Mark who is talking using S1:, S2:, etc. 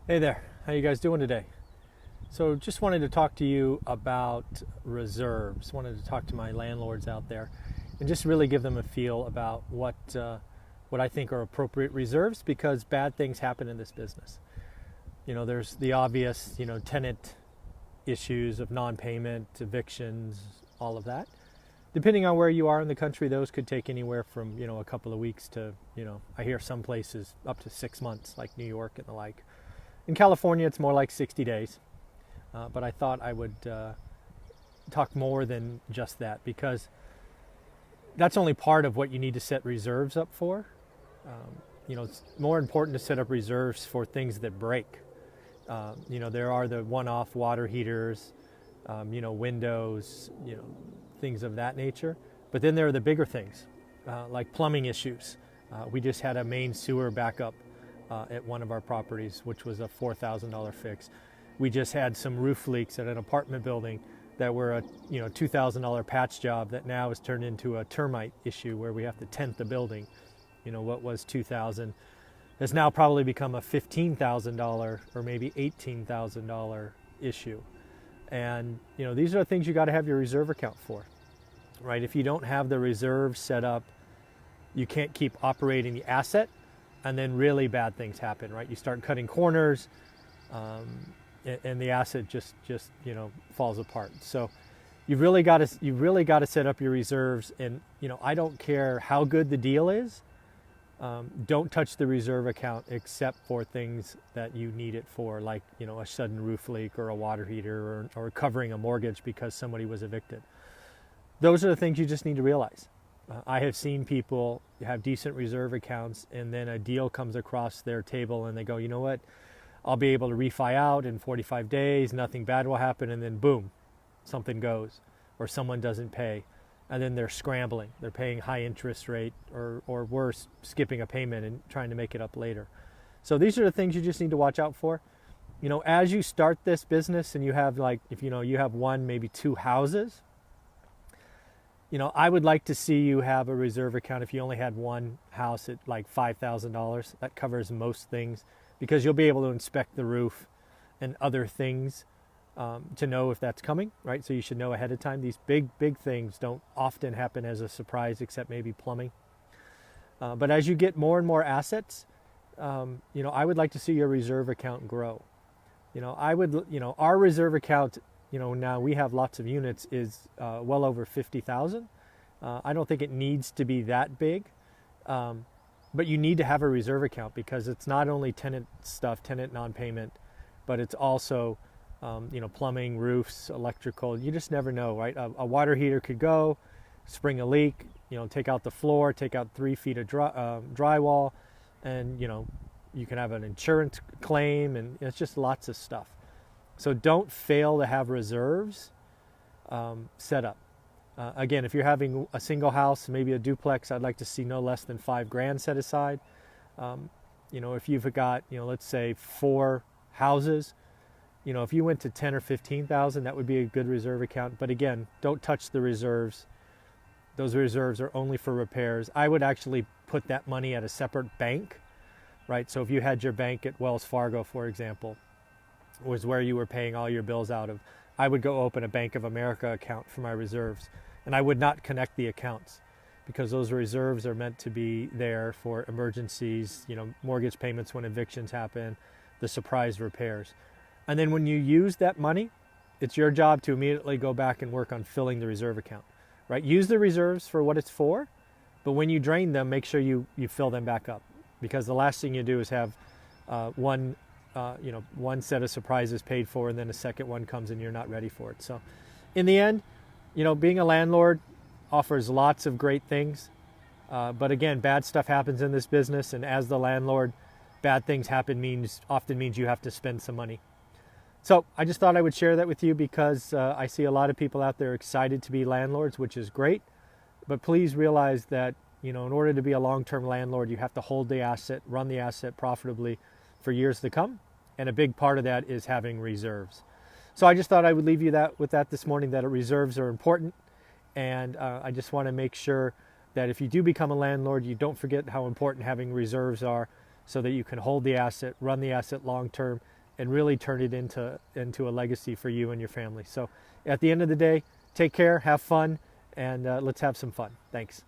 S1: Hey there, how you guys doing today? So just wanted to talk to you about reserves. Wanted to talk to my landlords out there and just really give them a feel about what I think are appropriate reserves, because bad things happen in this business. There's the obvious, tenant issues of non-payment, evictions, all of that. Depending on where you are in the country, those could take anywhere from, a couple of weeks to, I hear some places up to 6 months, like New York and the like. In California, it's more like 60 days. But I thought I would talk more than just that, because that's only part of what you need to set reserves up for. It's more important to set up reserves for things that break. There are the one-off water heaters, windows, things of that nature. But then there are the bigger things, like plumbing issues. We just had a main sewer backup at one of our properties, which was a $4,000 fix. We just had some roof leaks at an apartment building that were a $2,000 patch job that now has turned into a termite issue where we have to tent the building. What was $2,000 has now probably become a $15,000 or maybe $18,000 issue. And these are the things you got to have your reserve account for, right? If you don't have the reserve set up, you can't keep operating the asset. And then really bad things happen, right? You start cutting corners, and the asset just falls apart. So you've really got to set up your reserves. And I don't care how good the deal is. Don't touch the reserve account except for things that you need it for, like a sudden roof leak or a water heater or covering a mortgage because somebody was evicted. Those are the things you just need to realize. I have seen people have decent reserve accounts, and then a deal comes across their table and they go, you know what, I'll be able to refi out in 45 days, nothing bad will happen, and then boom, something goes, or someone doesn't pay, and then they're scrambling. They're paying high interest rate, or worse, skipping a payment and trying to make it up later. So these are the things you just need to watch out for. As you start this business and you have if you have one, maybe two houses, I would like to see you have a reserve account. If you only had one house at like $5,000, that covers most things, because you'll be able to inspect the roof and other things to know if that's coming, right? So you should know ahead of time. These big things don't often happen as a surprise, except maybe plumbing. But as you get more and more assets, I would like to see your reserve account grow. Our reserve account, now we have lots of units, is well over 50,000. I don't think it needs to be that big, but you need to have a reserve account, because it's not only tenant stuff, tenant non-payment, but it's also, plumbing, roofs, electrical. You just never know, right? A water heater could go, spring a leak, take out the floor, take out 3 feet of drywall, and, you can have an insurance claim, and it's just lots of stuff. So don't fail to have reserves set up. Again, if you're having a single house, maybe a duplex, I'd like to see no less than $5,000 set aside. If you've got, let's say 4 houses, if you went to 10 or 15,000, that would be a good reserve account. But again, don't touch the reserves. Those reserves are only for repairs. I would actually put that money at a separate bank, right? So if you had your bank at Wells Fargo, for example, was where you were paying all your bills out of, I would go open a Bank of America account for my reserves, and I would not connect the accounts, because those reserves are meant to be there for emergencies, mortgage payments when evictions happen, the surprise repairs. And then when you use that money, it's your job to immediately go back and work on filling the reserve account, right? Use the reserves for what it's for, but when you drain them, make sure you fill them back up, because the last thing you do is have one set of surprises paid for, and then a second one comes and you're not ready for it. So in the end, being a landlord offers lots of great things. But again, bad stuff happens in this business. And as the landlord, bad things happen often means you have to spend some money. So I just thought I would share that with you, because I see a lot of people out there excited to be landlords, which is great. But please realize that, in order to be a long-term landlord, you have to hold the asset, run the asset profitably for years to come. And a big part of that is having reserves. So I just thought I would leave you with that this morning, that reserves are important. And I just want to make sure that if you do become a landlord, you don't forget how important having reserves are, so that you can hold the asset, run the asset long term, and really turn it into a legacy for you and your family. So at the end of the day, take care, have fun, and let's have some fun. Thanks.